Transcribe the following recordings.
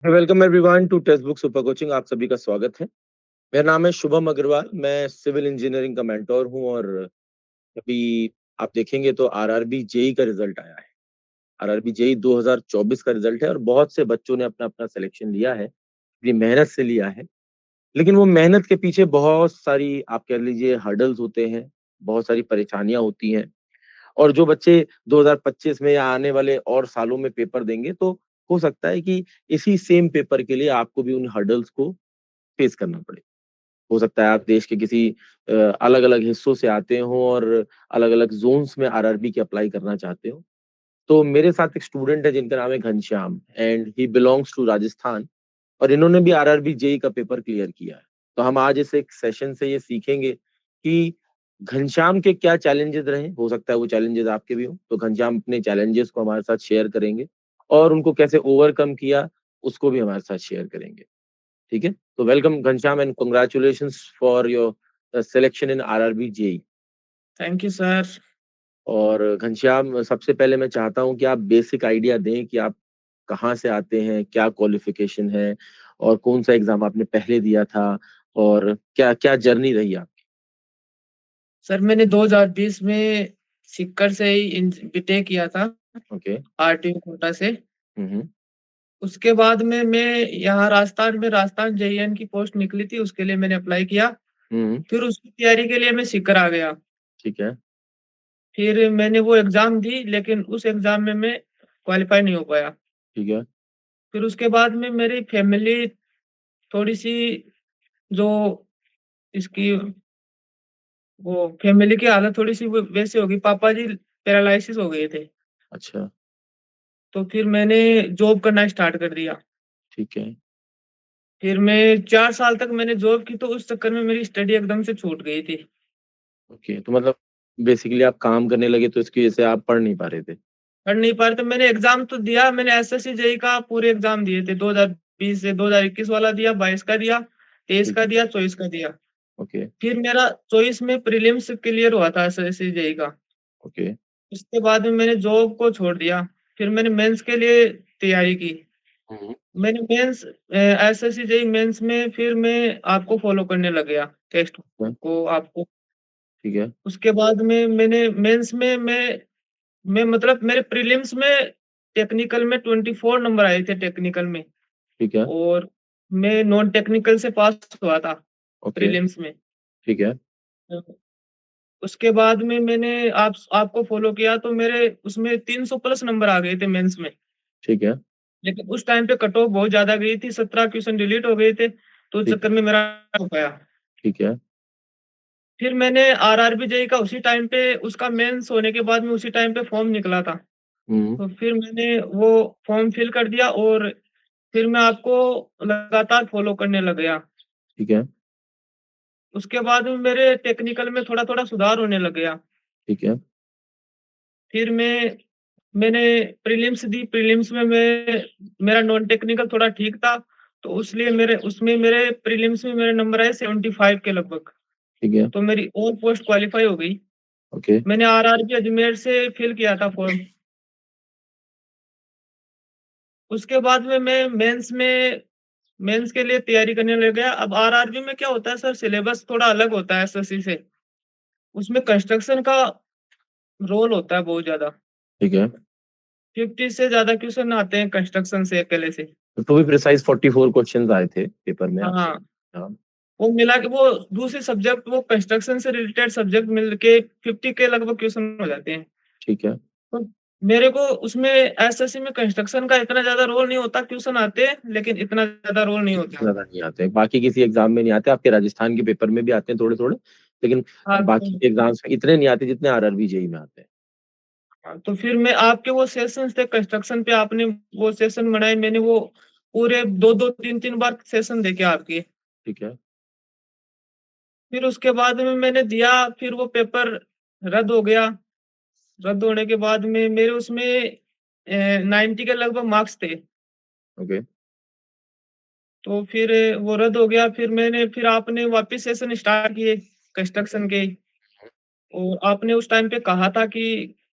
Welcome everyone to text book super coaching. आप सभी का स्वागत है। मेरा नाम है शुभम अग्रवाल। मैं सिविल इंजीनियरिंग का मेंटोर हूं और अभी आप देखेंगे तो आरआरबी जेई का रिजल्ट आया है। आरआरबी जेई 2024 का रिजल्ट है और बहुत से बच्चों ने अपना अपना सिलेक्शन लिया है, अपनी मेहनत से लिया है। लेकिन वो मेहनत के पीछे बहुत सारी आप कह लीजिए हर्डल्स होते हैं, बहुत सारी परेशानियां होती हैं। और जो बच्चे 2025 में या आने वाले और सालों में पेपर देंगे तो हो सकता है कि इसी सेम पेपर के लिए आपको भी उन हर्डल्स को फेस करना पड़े। हो सकता है आप देश के किसी अलग-अलग हिस्सों से आते हो और अलग-अलग ज़ोन्स में आरआरबी की अप्लाई करना चाहते हो। तो मेरे साथ एक स्टूडेंट है जिनका नाम है Ghanshyam and he belongs to Rajasthan और इन्होंने भी आरआरबी जेईई का पेपर क्लियर किया है। तो हम आज इस एक सेशन से ये सीखेंगे कि घनश्याम के क्या चैलेंजेस रहे, हो सकता है वो चैलेंजेस आपके भी हों। तो घनश्याम अपने चैलेंजेस को हमारे साथ शेयर करेंगे और उनको कैसे ओवरकम किया, उसको भी हमारे साथ शेयर करेंगे। ठीक है? तो welcome Ghanshyam and congratulations for your selection in RRB JEE. Thank you sir. और घनश्याम, सबसे पहले मैं चाहता हूँ कि आप बेसिक आइडिया दें कि आप कहाँ से आते हैं, क्या क्वालिफिकेशन है और कौन-सा एग्ज़ाम आपने पहले दिया था और क्या-क्या जर्नी रही आपकी? सर मैंने 2020 में सीकर से ही बीटेक किया था, ओके। आरटीयू कोटा से। हुँ, हुँ। उसके बाद में मैं यहाँ राजस्थान जेईएन की पोस्ट निकली थी, उसके लिए मैंने अप्लाई किया। हुँ, हुँ। फिर उसकी तैयारी के लिए मैं सीकर आ गया। ठीक है, फिर मैंने वो एग्ज़ाम दी, लेकिन उस एग्ज़ाम में मैं क्वालीफाई नहीं हो पाया। ठीक है। फिर उसके बाद में मेरी फैमिली थोड़ी-सी जो इसकी वो फैमिली की हालत थोड़ी-सी वो वैसे हो गई, पापा जी पैरालिसिस हो गए थे। अच्छा, तो फिर मैंने जॉब करना स्टार्ट कर दिया। ठीक है। फिर मैं 4 साल तक मैंने जॉब की, तो उस चक्कर में मेरी स्टडी एकदम से छूट गई थी। ओके, तो मतलब बेसिकली आप काम करने लगे तो इसकी वजह से आप पढ़ नहीं पा रहे थे। पढ़ नहीं पा रहे थे, मैंने एग्ज़ाम तो दिया, मैंने एसएससी जेईई का पूरे एग्ज़ाम दिए थे, 2020 से 2021 वाला दिया, 22 का दिया, 23 ठीक का है, दिया, 24 का दिया। ओके, फिर मेरा 24 में प्रीलिम्स क्लियर हुआ था एसएससी जेईई का। ओके। उसके बाद में मैंने जॉब को छोड़ दिया, फिर मैंने मेंस के लिए तैयारी की। हुँ, हुँ। मैंने मेंस एसएससी जेईई मेंस में फिर मैं आपको फ़ॉलो करने लग गया, टेस्ट हाँ, को आपको। ठीक है, उसके बाद में मैंने मेंस में मैं मतलब मेरे प्रीलिम्स में टेक्निकल में 24 नंबर आए थे टेक्निकल में, ठीक है, और मैं नॉन टेक्निकल से पास हुआ था ओके, प्रीलिम्स में। ठीक है, अ, उसके बाद में मैंने आपको फ़ॉलो किया, तो मेरे उसमें 300 प्लस नंबर आ गए थे मेंस में। ठीक है, लेकिन उस टाइम पे कट ऑफ बहुत ज़्यादा गई थी, 17 क्वेश्चन डिलीट हो गए थे, तो उस ठीक चक्कर में मेरा हो गया। ठीक है। फिर मैंने आरआरबी जेईई का उसी टाइम पे, उसका मेंस होने के बाद में उसी टाइम पे फॉर्म निकला था। हुँ, तो फिर मैंने वो फॉर्म फिल कर दिया और फिर मैं आपको लगातार फ़ॉलो करने लग गया। ठीक है, उसके बाद में मेरे टेक्निकल में थोड़ा-थोड़ा सुधार होने लग गया। ठीक है, फिर मैंने प्रीलिम्स दी, प्रीलिम्स में मेरा नॉन टेक्निकल थोड़ा ठीक था, तो इसलिए मेरे प्रीलिम्स में मेरे नंबर आए 75 के लगभग, ठीक है, तो मेरी और पोस्ट क्वालीफाई हो गई। ओके, मैंने आरआरबी अजमेर से फिल किया था फॉर्म। उसके बाद में मैं मेंस के लिए तैयारी करने लग गया। अब आरआरबी में क्या होता है सर, सिलेबस थोड़ा अलग होता है एसएससी से। उसमें कंस्ट्रक्शन का रोल होता है बहुत ज़्यादा। ठीक है। 50 से ज़्यादा क्वेश्चन आते हैं कंस्ट्रक्शन से अकेले से। टू बी प्रिसाइज़ 44 क्वेश्चन्स आए थे पेपर में आपके। हाँ, हाँ, वो मिला के वो दूसरे सब्जेक्ट, वो कंस्ट्रक्शन से रिलेटेड सब्जेक्ट मिल के 50 के लगभग क्वेश्चन हो जाते हैं। ठीक है। तो मेरे को उसमें एसएससी में कंस्ट्रक्शन का इतना ज़्यादा रोल नहीं होता, क्वेश्चन आते हैं लेकिन इतना ज़्यादा रोल नहीं इतने होता। ज़्यादा नहीं आते हैं। बाकी किसी एग्ज़ाम में नहीं आते, आपके राजस्थान के पेपर में भी आते हैं थोड़े-थोड़े, लेकिन हाँ, बाकी के एग्ज़ाम्स में इतने नहीं आते जितने आरआरबी जेईई में आते हैं। तो फिर मैं आपके वो सेशंस थे कंस्ट्रक्शन पे, आपने वो सेशन बनाए, मैंने वो पूरे 2-2 3-3 बार सेशन देखे आपके। ठीक है, फिर उसके बाद में मैंने दिया, फिर वो पेपर रद्द हो गया। रद्द होने के बाद में मेरे उसमें 90 के लगभग मार्क्स थे। ओके, तो फिर वो रद्द हो गया, फिर आपने वापस सेशन स्टार्ट किए ठीक है। कंस्ट्रक्शन के। और आपने उस टाइम पे कहा था कि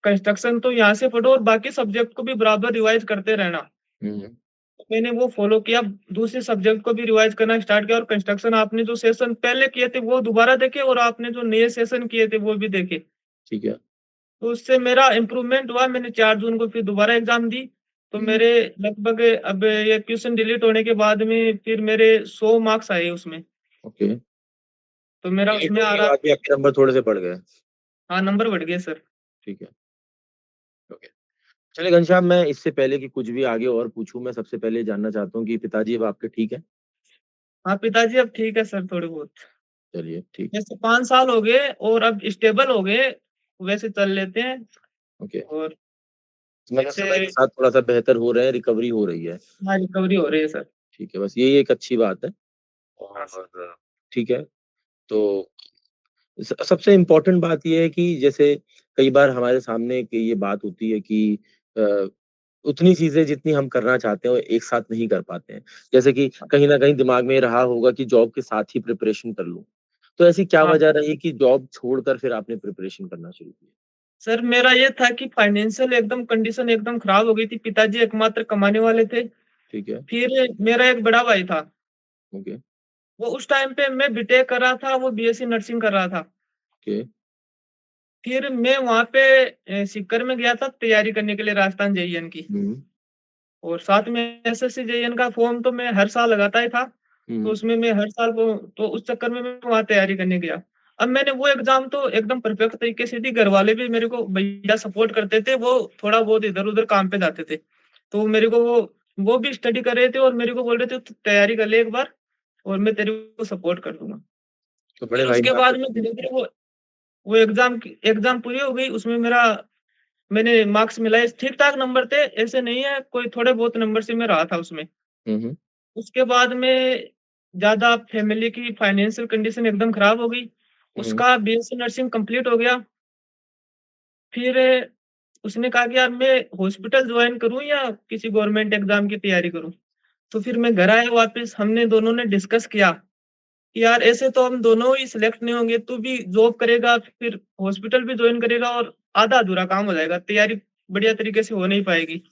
कंस्ट्रक्शन तो यहाँ से पढ़ो और बाकी सब्जेक्ट को भी बराबर रिवाइज़ करते रहना। हुँ, हुँ। मैंने वो फ़ॉलो किया, दूसरे सब्जेक्ट को भी रिवाइज़ करना स्टार्ट किया और कंस्ट्रक्शन आपने जो सेशन पहले किए थे वो दोबारा देखे और आपने जो नए सेशन किए थे वो भी देखे। ठीक है। तो उससे मेरा इम्प्रूवमेंट हुआ, मैंने 4 जून को फिर दोबारा एग्ज़ाम दी, तो हुँ, मेरे लगभग अब ये क्वेश्चन डिलीट होने के बाद में फिर मेरे 100 मार्क्स आए उसमें, ओके। तो मेरा डिलीट उसमें होने आ के रहा बाद भी आपके नंबर थोड़े से बढ़ गए। हाँ, नंबर बढ़ गए सर। ठीक है, ओके। चलिए घनश्याम, मैं इससे पहले कि कुछ भी आगे और पूछूँ, मैं सबसे पहले जानना चाहता हूँ कि पिताजी अब आपके ठीक हैं? हाँ, पिताजी अब ठीक है सर थोड़े बहुत। चलिए, ठीक है, जैसे 5 साल हो गए और अब स्टेबल हो गए, वैसे चल लेते हैं ओके। और मैंने जैसे समय के साथ थोड़ा-सा बेहतर हो रहे हैं, रिकवरी हो रही है। हाँ, रिकवरी हो रही है सर। ठीक है, बस यही एक अच्छी बात है हाँ सर। और ठीक है, तो सबसे इम्पोर्टेंट बात ये है कि जैसे कई बार हमारे सामने कि ये बात होती है कि अ, उतनी चीज़ें जितनी हम करना चाहते हैं, वो एक साथ नहीं कर पाते हैं। जैसे कि कहीं न कहीं दिमाग में ये रहा होगा कि जॉब के साथ ही प्रिपरेशन कर लूँ। तो ऐसी क्या हाँ, वजह रही कि जॉब छोड़कर फिर आपने प्रिपरेशन करना शुरू किया? सर मेरा ये था कि फाइनेंशियल एकदम कंडीशन एकदम खराब हो गई थी, पिताजी एकमात्र कमाने वाले थे। ठीक है, फिर मेरा एक बड़ा भाई था, ओके, वो उस टाइम पे मैं बीटेक कर रहा था, वो बीएससी नर्सिंग कर रहा था। ओके, फिर मैं वहाँ पे सीकर में गया था तैयारी करने के लिए राजस्थान जेईएन की हुँ, और साथ में एसएससी जेईएन का फॉर्म तो मैं हर साल लगाता ही था। तो हुँ, उसमें मैं हर साल वो तो उस चक्कर में मैं वहाँ तैयारी करने गया। अब मैंने वो एग्ज़ाम तो एकदम परफेक्ट तरीके से दी, घरवाले भी मेरे को भैया सपोर्ट करते थे, वो थोड़ा बहुत इधर-उधर काम पे जाते थे। तो मेरे को वो भी स्टडी कर रहे थे और मेरे को बोल रहे थे, "तू तैयारी कर ले एक बार और मैं तेरे को सपोर्ट कर दूँगा।" तो बड़े फिर भाई उसके ने आपको बाद में सपोर्ट धीरे-धीरे किया। वो एग्ज़ाम पूरी हो गई, उसमें मैंने मार्क्स मिलाए, ठीक-ठाक नंबर थे, ऐसे नहीं है, कोई थोड़े बहुत नंबर से मैं रहा था उसमें। हुँ, हुँ, उसके बाद में ज़्यादा फैमिली की फाइनेंशियल कंडीशन एकदम खराब हो गई। हुँ, उसका बीएससी नर्सिंग कंप्लीट हो गया। फिर उसने कहा कि यार मैं हॉस्पिटल जॉइन करूँ या किसी गवर्नमेंट एग्ज़ाम की तैयारी करूँ? तो फिर मैं घर आया वापस, हमने दोनों ने डिस्कस किया कि यार ऐसे तो हम दोनों ही सिलेक्ट नहीं होंगे, तू भी जॉब करेगा, फिर हॉस्पिटल भी जॉइन करेगा और आधा-अधूरा काम हो जाएगा, तैयारी बढ़िया तरीके से हो नहीं पाएगी।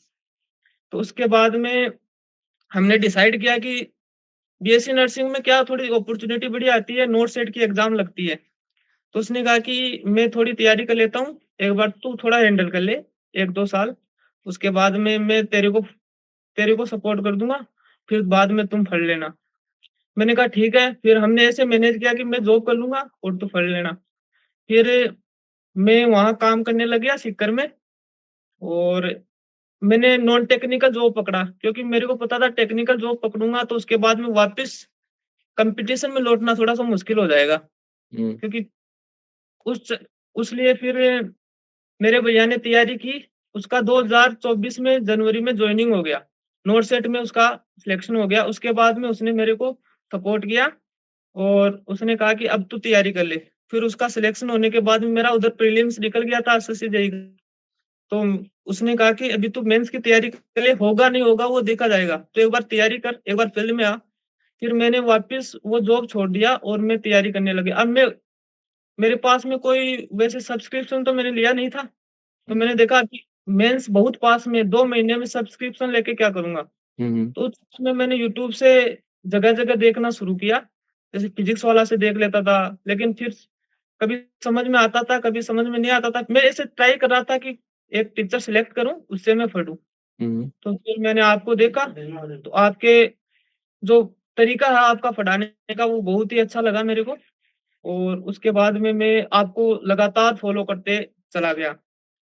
तो उसके बाद में हमने डिसाइड किया कि बीएससी नर्सिंग में क्या थोड़ी अपॉर्च्युनिटी बढ़िया आती है, नोट सेट की एग्ज़ाम लगती है। तो उसने कहा कि मैं थोड़ी तैयारी कर लेता हूँ, एक बार तू थोड़ा हैंडल कर ले 1-2 साल, उसके बाद में मैं तेरे को सपोर्ट कर दूँगा, फिर बाद में तुम पढ़ लेना। मैंने कहा ठीक है, फिर हमने ऐसे मैनेज किया कि मैं जॉब कर लूँगा और तू पढ़ लेना। फिर मैं वहाँ काम करने लग गया सीकर में और मैंने नॉन टेक्निकल जॉब पकड़ा क्योंकि मेरे को पता था टेक्निकल जॉब पकड़ूँगा तो उसके बाद में वापस कॉम्पिटिशन में लौटना थोड़ा-सा मुश्किल हो जाएगा हुँ, क्योंकि उस उस लिए फिर मेरे भैया ने तैयारी की, उसका 2024 में जनवरी में जॉइनिंग हो गया। नोट सेट में उसका सिलेक्शन हो गया, उसके बाद में उसने मेरे को सपोर्ट किया और उसने कहा कि अब तू तैयारी कर ले। फिर उसका सिलेक्शन होने के बाद में मेरा उधर प्रीलिम्स निकल गया था एसएससी जेईई का। तो उसने कहा कि अभी तू मेंस की तैयारी कर ले, होगा नहीं होगा वो देखा जाएगा। तो एक बार तैयारी कर, एक बार फील्ड में आ। फिर मैंने वापस वो जॉब छोड़ दिया और मैं तैयारी करने लगे। अब मेरे पास में कोई वैसे सब्सक्रिप्शन तो मैंने लिया नहीं था। तो हुँ, मैंने देखा कि मेंस बहुत पास में 2 महीने में सब्सक्रिप्शन लेके क्या करूँगा? हुँ, हुँ, तो उसमें मैंने यूट्यूब से जगह-जगह देखना शुरू किया। जैसे फिज़िक्स वाला से देख लेता था, लेकिन फिर कभी समझ में आता था, कभी समझ में नहीं आता था। मैं ऐसे ट्राई कर रहा था कि एक टीचर सेलेक्ट करूँ, उससे मैं पढ़ूँ। हुँ, तो फिर मैंने आपको देखा, तो आपके जो तरीका है आपका पढ़ाने का वो बहुत ही अच्छा लगा मेरे को और उसके बाद में मैं आपको लगातार फ़ॉलो करते चला गया।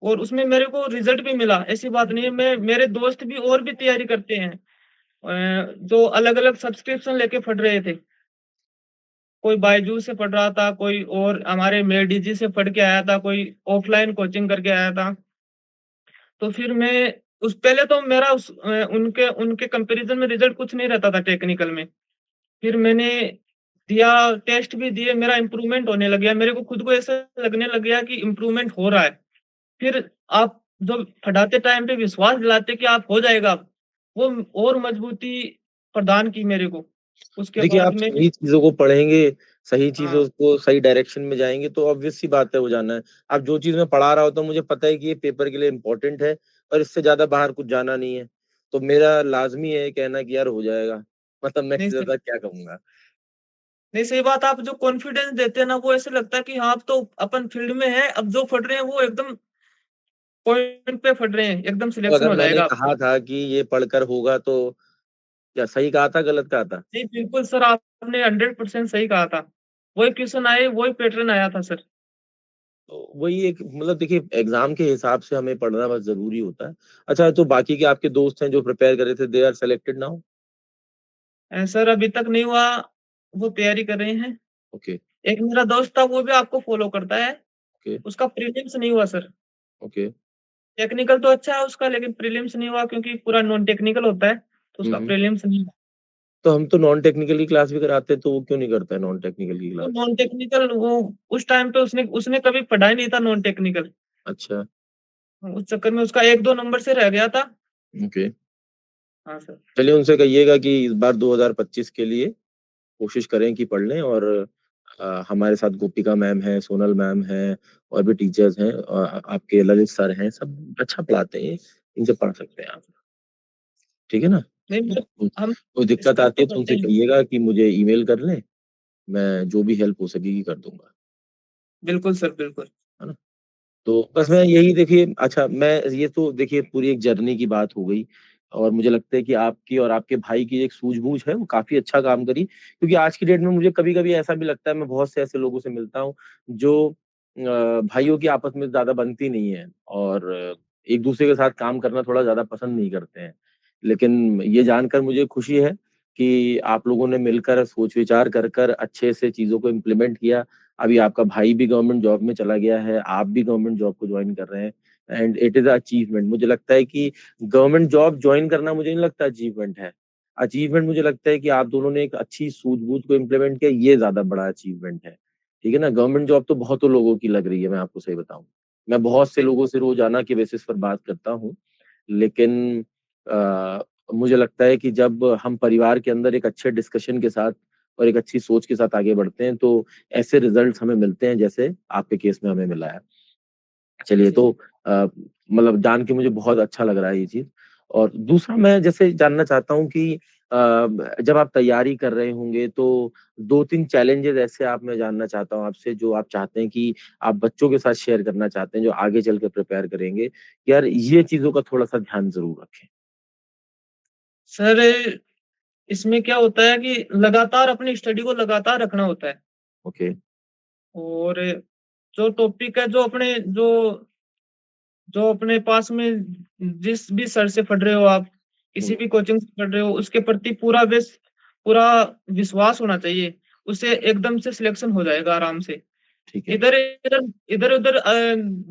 और उसमें मेरे को रिज़ल्ट भी मिला, ऐसी बात नहीं है मैं मेरे दोस्त भी और भी तैयारी करते हैं जो अलग-अलग सब्सक्रिप्शन लेके पढ़ रहे थे। कोई बायजूस से पढ़ रहा था, कोई और हमारे मेडिजी से पढ़ के आया था, कोई ऑफ़लाइन कोचिंग करके आया था। तो फिर मैं उस पहले तो मेरा उनके उनके कंपैरिज़न में रिज़ल्ट कुछ नहीं रहता था टेक्निकल में। फिर मैंने दिया, टेस्ट भी दिए, मेरा इम्प्रूवमेंट होने लग गया। मेरे को खुद को ऐसा लगने लग गया कि इम्प्रूवमेंट हो रहा है। फिर आप जब पढ़ाते टाइम पे विश्वास दिलाते कि आप हो जाएगा, वो और मजबूती प्रदान की मेरे को। उसके देखिए, बाद आप में सही चीज़ों को पढ़ेंगे, सही हाँ, चीज़ों को सही डायरेक्शन में जाएँगे तो ऑब्वियस सी बात है हो जाना है। अब जो चीज़ मैं पढ़ा रहा होता हूँ मुझे पता है कि ये पेपर के लिए इम्पोर्टेंट है और इससे ज़्यादा बाहर कुछ जाना नहीं है। तो मेरा लाज़मी है कहना कि यार हो जाएगा, मतलब मैं नहीं इससे सर, ज़्यादा क्या कहूँगा? नहीं सही बात, आप जो कॉन्फिडेंस देते हैं ना, वो ऐसे लगता है कि हाँ, अब तो अपन फील्ड में हैं, अब जो फट रहे हैं वो एकदम पॉइंट पे फट रहे हैं, एकदम तो सिलेक्शन अगर हो मैंने जाएगा आपका। कहा था कि ये पढ़कर होगा तो क्या सही कहा था, गलत कहा था? जी, बिल्कुल सर, आपने 100% सही कहा था। वही क्वेश्चन आए, वही पैटर्न आया था सर। तो वही एक मतलब देखिए एग्ज़ाम के हिसाब से हमें पढ़ना बस ज़रूरी होता है। अच्छा तो बाकी के आपके दोस्त हैं जो प्रिपेयर कर रहे थे, they are selected now? Sir अभी तक नहीं हुआ, वो तैयारी कर रहे हैं। ओके, एक मेरा दोस्त था, वो भी आपको फ़ॉलो करता है, ओके, उसका प्रीलिम्स नहीं हुआ सर। ओके। टेक्निकल तो अच्छा है उसका, लेकिन प्रीलिम्स नहीं हुआ क्योंकि पूरा नॉन टेक्निकल होता है, तो हुँ, उसका हुँ। प्रीलिम्स नहीं हुआ। तो हम तो नॉन टेक्निकल की क्लास भी कराते हैं, तो वो क्यों नहीं करता है नॉन टेक्निकल की वो क्लास? नॉन टेक्निकल वो उस टाइम पे उसने उसने कभी पढ़ा ही नहीं था नॉन टेक्निकल। अच्छा, उस चक्कर में उसका 1-2 नंबर से रह गया था। ओके। हाँ सर। चलिए उनसे कहिएगा कि इस बार 2025 के लिए कोशिश करें कि पढ़ लें और हमारे साथ गोपिका मैम हैं, सोनल मैम हैं और भी टीचर्स हैं आपके ललित सर हैं, सब अच्छा पढ़ाते हैं, इनसे पढ़ सकते हैं आप। ठीक है ना? नहीं मतलब हम कोई दिक्कत एक्सपेक्ट आती तो है तो करते उनसे हैं। कहिएगा कि मुझे ईमेल कर लें, मैं जो भी हेल्प हो सकेगी कर दूँगा। बिल्कुल सर, बिल्कुल। है ना? तो बस यस मैं सर। यही देखिए अच्छा मैं ये तो देखिए पूरी एक जर्नी की बात हो गई और मुझे लगता है कि आपकी और आपके भाई की एक सूझबूझ है वो काफ़ी अच्छा काम करी। क्योंकि आज की डेट में मुझे कभी-कभी ऐसा भी लगता है मैं बहुत से ऐसे लोगों से मिलता हूँ जो भाइयों की आपस में ज़्यादा बनती नहीं है और एक-दूसरे के साथ काम करना थोड़ा ज़्यादा पसंद नहीं करते हैं। लेकिन ये जानकर मुझे खुशी है कि आप लोगों ने मिलकर सोच-विचार कर अच्छे से चीज़ों को इम्प्लीमेंट किया। अभी आपका भाई भी गवर्नमेंट जॉब में चला गया है, आप भी गवर्नमेंट जॉब को जॉइन कर रहे हैं and it is a achievement. मुझे लगता है कि गवर्नमेंट जॉब जॉइन करना मुझे नहीं लगता अचीवमेंट है। अचीवमेंट मुझे लगता है कि आप दोनों ने एक अच्छी सूझबूझ को इम्प्लीमेंट किया, ये ज़्यादा बड़ा अचीवमेंट है। ठीक है ना? गवर्नमेंट जॉब तो बहुतों लोगों की लग रही है, मैं आपको सही बताऊँ। मैं बहुत से लोगों से रोज़ाना के बेसिस पर बात करता हूँ, लेकिन मुझे लगता है कि जब हम परिवार के अंदर एक अच्छे डिस्कशन के साथ और एक अच्छी सोच के साथ आगे बढ़ते हैं, तो ऐसे रिज़ल्ट्स हमें मिलते हैं जैसे आपके केस में हमें मिला है। चलिए जी। तो मतलब जान के मुझे बहुत अच्छा लग रहा है ये चीज़। और दूसरा मैं जैसे जानना चाहता हूँ कि जब आप तैयारी कर रहे होंगे तो 2-3 चैलेंजेज़ ऐसे आप मैं जानना चाहता हूँ आपसे जो आप चाहते हैं कि आप बच्चों के साथ शेयर करना चाहते हैं जो आगे चल के प्रिपेयर करेंगे। कि यार ये चीज़ों का थोड़ा-सा ध्यान ज़रूर रखें। सर इसमें क्या होता है कि लगातार अपनी स्टडी को लगातार रखना होता है ओके। और जो टॉपिक है, जो अपने पास में जिस भी सर से पढ़ रहे हो आप, किसी हुँ, भी कोचिंग से पढ़ रहे हो, उसके प्रति पूरा विश्वास होना चाहिए। उससे एकदम से सिलेक्शन हो जाएगा आराम से। ठीक है। इधर-इधर इधर-उधर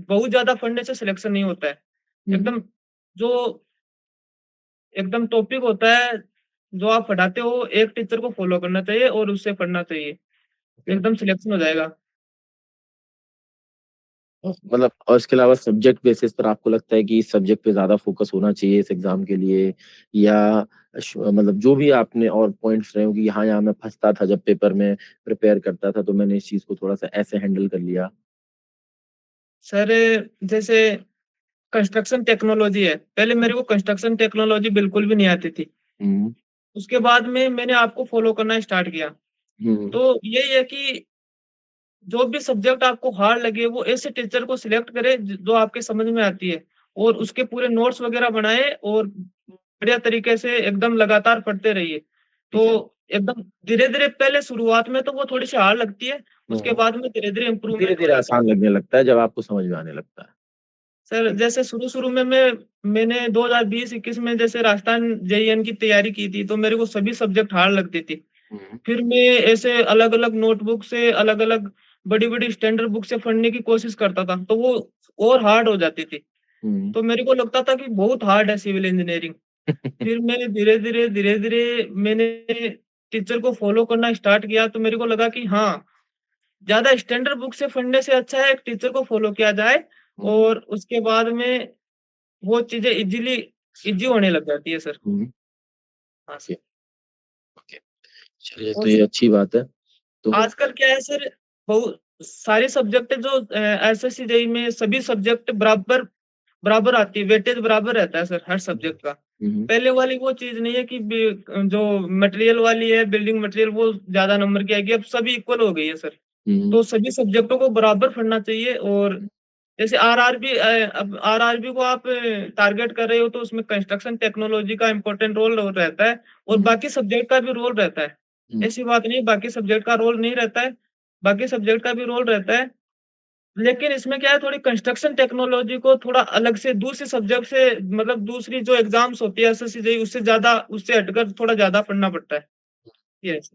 बहुत ज़्यादा पढ़ने से सिलेक्शन नहीं होता है। हुँ, हुँ। एकदम जो एकदम टॉपिक होता है, जो आप पढ़ाते हो, एक टीचर को फॉलो करना चाहिए और उससे पढ़ना चाहिए। ओके। एकदम सिलेक्शन हो जाएगा। मतलब और इसके अलावा सब्जेक्ट बेसिस पर आपको लगता है कि इस सब्जेक्ट पे ज़्यादा फ़ोकस होना चाहिए इस एग्ज़ाम के लिए या मतलब जो भी आपने और पॉइंट्स रहे हो कि यहाँ-यहाँ मैं फँसता था जब पेपर में प्रिपेयर करता था, तो मैंने इस चीज़ को थोड़ा-सा ऐसे हैंडल कर लिया। सर जैसे कंस्ट्रक्शन टेक्नोलॉजी है, पहले मेरे को कंस्ट्रक्शन टेक्नोलॉजी बिल्कुल भी नहीं आती थी। हुँ, उसके बाद में मैंने आपको फॉलो करना स्टार्ट किया। हुँ, तो यही है कि जो भी सब्जेक्ट आपको हार्ड लगे, वो ऐसे टीचर को सिलेक्ट करें जो आपके समझ में आती है और उसके पूरे नोट्स वगैरह बनाएँ और बढ़िया तरीके से एकदम लगातार पढ़ते रहिए। तो ठीक है। एकदम धीरे-धीरे, पहले शुरुआत में तो वो थोड़ी-सी हार्ड लगती है, उसके हुँ, बाद में धीरे-धीरे इम्प्रूवमेंट हो धीरे-धीरे जाता है। आसान लगने लगता है जब आपको समझ में आने लगता है। सर जैसे शुरू-शुरू में मैंने 2020-21 में जैसे राजस्थान जेईएन की तैयारी की थी, तो मेरे को सभी सब्जेक्ट हार्ड लगती थी। हुँ, फिर मैं ऐसे अलग-अलग नोटबुक से, अलग-अलग बड़ी-बड़ी स्टैंडर्ड बुक से पढ़ने की कोशिश करता था, तो वो और हार्ड हो जाती थी। हुँ। तो मेरे को लगता था कि बहुत हार्ड है सिविल इंजीनियरिंग। फिर मैं धीरे-धीरे मैंने टीचर को फ़ॉलो करना स्टार्ट किया, तो मेरे को लगा कि हाँ, ज़्यादा स्टैंडर्ड बुक से पढ़ने से अच्छा है एक टीचर को फ़ॉलो किया जाए हुँ, और उसके बाद में वो चीज़ें ईज़ी होने लग जाती है सर। हुँ, हाँ ओके, सर। ओके। चलिए और तो ये अच्छी बात है। तो आजकल क्या है सर, बहुत सारे सब्जेक्ट जो एसएससी जेईई में सभी सब्जेक्ट बराबर बराबर आती है, वेटेज बराबर रहता है सर हर हुँ, सब्जेक्ट का। हुँ, हुँ। पहले वाली वो चीज़ नहीं है कि जो मटेरियल वाली है, बिल्डिंग मटेरियल वो ज़्यादा नंबर की आएगी, अब सभी इक्वल हो गई है सर। हुँ, हुँ। तो सभी सब्जेक्टों को बराबर पढ़ना चाहिए और जैसे अब आरआरबी को आप टारगेट कर रहे हो तो उसमें कंस्ट्रक्शन टेक्नोलॉजी का इम्पोर्टेंट रोल रहता है और हुँ, बाकी सब्जेक्ट का भी रोल रहता है। हुँ। ऐसी बात नहीं है बाकी सब्जेक्ट का रोल नहीं रहता है, बाकी सब्जेक्ट का भी रोल रहता है। लेकिन इसमें क्या है थोड़ी कंस्ट्रक्शन टेक्नोलॉजी को थोड़ा अलग से दूसरे सब्जेक्ट से मतलब दूसरी जो एग्ज़ाम्स होती है एसएससी जेईई उससे हटकर थोड़ा ज़्यादा पढ़ना पड़ता है। यस,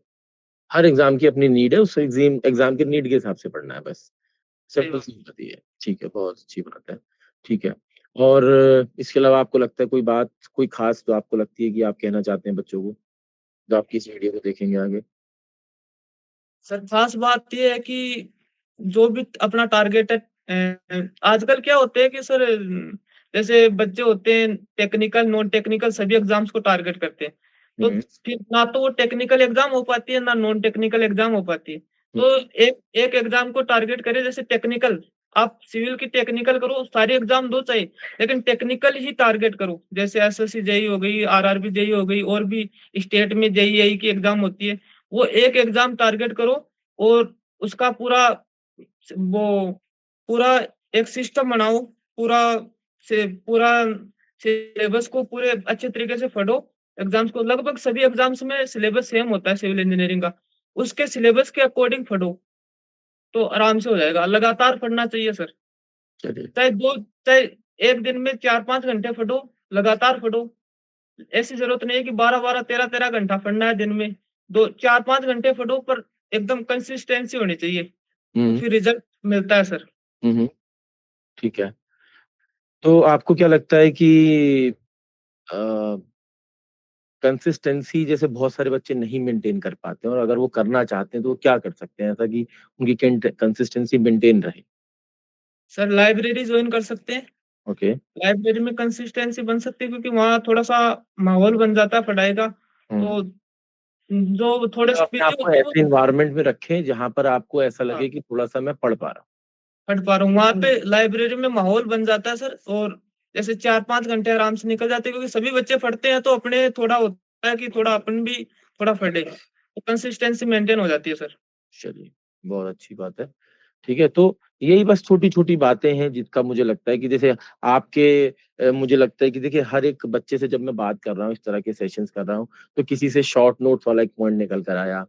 हर एग्ज़ाम की अपनी नीड है, उस एग्ज़ाम की नीड के हिसाब से पढ़ना है बस। सही सिंपल बात। सी बात ये है। ठीक है, बहुत अच्छी बात है। ठीक है। और इसके अलावा आपको लगता है कोई बात, कोई ख़ास जो आपको लगती है कि आप कहना चाहते हैं बच्चों को, जो आपकी इस वीडियो को देखेंगे आगे? सर ख़ास बात ये है कि जो भी अपना टारगेट है आजकल क्या होते है कि सर जैसे बच्चे होते हैं टेक्निकल, नॉन टेक्निकल सभी एग्ज़ाम्स को टारगेट करते हैं। तो हुँ, फिर ना तो वो टेक्निकल एग्ज़ाम हो पाती है, ना नॉन टेक्निकल एग्ज़ाम हो पाती है। हुँ, तो एक एक एग्ज़ाम को टारगेट करें जैसे टेक्निकल, आप सिविल की टेक्निकल करो, सारी एग्ज़ाम दो चाहे, लेकिन टेक्निकल ही टारगेट करो। जैसे एसएससी जेईई हो गई, आरआरबी जेईई हो गई और भी स्टेट में जेईई की एग्ज़ाम होती है। वो एक एग्ज़ाम टारगेट करो और उसका वो पूरा एक सिस्टम बनाओ, पूरा सिलेबस को पूरे अच्छे तरीके से पढ़ो, एग्ज़ाम्स को लगभग सभी एग्ज़ाम्स में सिलेबस सेम होता है सिविल इंजीनियरिंग का। उसके सिलेबस के अकॉर्डिंग पढ़ो, तो आराम से हो जाएगा। लगातार पढ़ना चाहिए सर। चलिए। चाहे 2 चाहे 1 दिन में 4-5 घंटे पढ़ो, लगातार पढ़ो। ऐसी ज़रूरत नहीं है कि 12-12, 13-13 घंटा पढ़ना है दिन में। 2 4-5 घंटे पढ़ो पर एकदम कंसिस्टेंसी होनी चाहिए, तो हुँ, फिर रिज़ल्ट मिलता है सर। हुँ, हुँ, ठीक है। तो आपको क्या लगता है कि अ, कंसिस्टेंसी जैसे बहुत सारे बच्चे नहीं मेंटेन कर पाते हैं और अगर वो करना चाहते हैं तो वो क्या कर सकते हैं ऐसा कि उनकी कंसिस्टेंसी मेंटेन रहे? सर लाइब्रेरी जॉइन कर सकते हैं। ओके। लाइब्रेरी में कंसिस्टेंसी बन सकती है क्योंकि वहाँ थोड़ा-सा माहौल बन जाता है पढ़ाई का। हुँ। तो जो थोड़े मतलब से अपने बिज़ी आप को होते हैं वो ऐसे एनवायरनमेंट में रखें जहाँ पर आपको ऐसा हाँ, लगे कि थोड़ा-सा मैं पढ़ पा रहा हूँ। पढ़ पा रहा हूँ। वहाँ पे लाइब्रेरी में माहौल बन जाता है सर और जैसे 4-5 घंटे आराम से निकल जाते हैं क्योंकि सभी बच्चे पढ़ते हैं तो अपने थोड़ा होता है कि थोड़ा अपन भी थोड़ा पढ़ें। तो कंसिस्टेंसी मेंटेन हो जाती है सर। चलिए, बहुत अच्छी बात है। ठीक है, तो यही बस छोटी-छोटी बातें हैं जिसका मुझे लगता है कि जैसे आपके मुझे लगता है कि देखिए हर एक बच्चे से जब मैं बात कर रहा हूँ, इस तरह के सेशंस कर रहा हूँ, तो किसी से शॉर्ट नोट्स वाला एक पॉइंट निकल कर आया,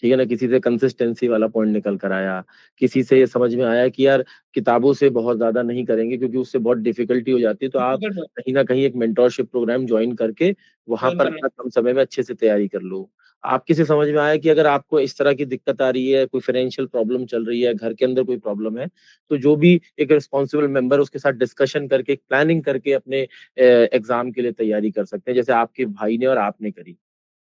ठीक है ना? किसी से कंसिस्टेंसी वाला पॉइंट निकल कर आया, किसी से ये समझ में आया कि यार किताबों से बहुत ज़्यादा नहीं करेंगे क्योंकि उससे बहुत डिफ़िकल्टी हो जाती है, तो आप डिफ़िकल्ट है, कहीं न कहीं एक मेंटरशिप प्रोग्राम जॉइन करके वहाँ जॉइन पर करना। अपना कम समय में अच्छे से तैयारी कर लो। आपके से समझ में आया कि अगर आपको इस तरह की दिक्कत आ रही है, कोई फाइनेंशियल प्रॉब्लम चल रही है, घर के अंदर कोई प्रॉब्लम है, तो जो भी एक रिस्पॉन्सिबल मेंबर है उसके साथ डिस्कशन करके, एक प्लानिंग करके अपने एग्ज़ाम के लिए तैयारी कर सकते हैं, जैसे आपके भाई ने और आपने करी।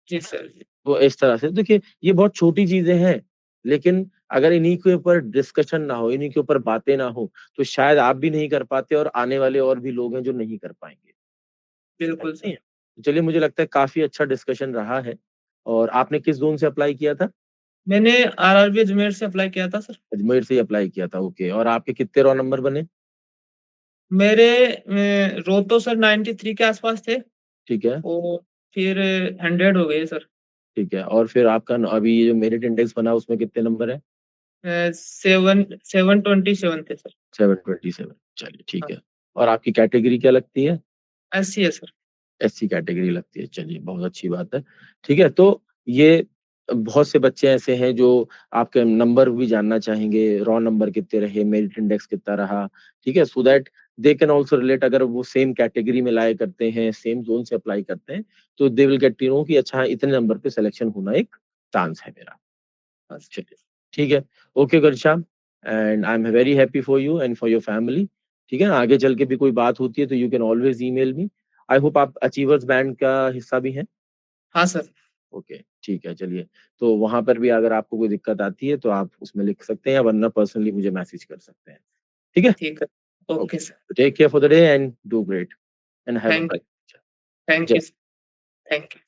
जी सर। तो इस तरह से देखिए ये बहुत छोटी चीज़ें हैं, लेकिन अगर इन्हीं के ऊपर डिस्कशन ना हो, इन्हीं के ऊपर बातें ना हो, तो शायद आप भी नहीं कर पाते और आने वाले और भी लोग हैं जो नहीं कर पाएँगे। बिल्कुल ऐसा नहीं सर। है? चलिए मुझे लगता है काफ़ी अच्छा डिस्कशन रहा है और आपने किस ज़ोन से अप्लाई किया था? मैंने आरआरबी अजमेर से अप्लाई किया था सर। अजमेर से ही अप्लाई किया था, ओके और आपके कितने रॉ नंबर बने? मेरे रो तो सर 93 के आस-पास थे ठीक है, और फिर 100 हो गए सर। ठीक है और फिर आपका न अभी ये जो मेरिट इंडेक्स बना उसमें कितने नंबर हैं? 727 थे सर। 727 चलिए ठीक हाँ, है और आपकी कैटेगरी क्या लगती है? एससी है सर। एससी कैटेगरी लगती है, चलिए बहुत अच्छी बात है। ठीक है, तो ये बहुत से बच्चे ऐसे हैं जो आपके नंबर भी जानना चाहेंगे, रॉ नंबर कितने रहे, मेरिट इंडेक्स कितना रहा, ठीक है? So that they can also relate अगर वो सेम कैटेगरी में लाया करते हैं, सेम ज़ोन से अप्लाई करते हैं, तो they will get to know कि अच्छा इतने नंबर पे सिलेक्शन होना एक चांस है मेरा। बस। चलिए, ठीक है। Okay Gulshan and I am very happy for you and for your family. ठीक है ना? आगे चल के भी कोई बात होती है तो you can always email me. I hope आप अचीवर्स बैंड का हिस्सा भी हैं? हाँ सर। ओके, ठीक है चलिए। तो वहाँ पर भी अगर आपको कोई दिक्कत आती है तो आप उसमें लिख सकते हैं या वरना पर्सनली मुझे मैसेज कर सकते हैं। ठीक है? ठीक है। Okay okay, sir. Take care for the day and do great and have a thank you. Bright future. Thank जय यू। Thank you.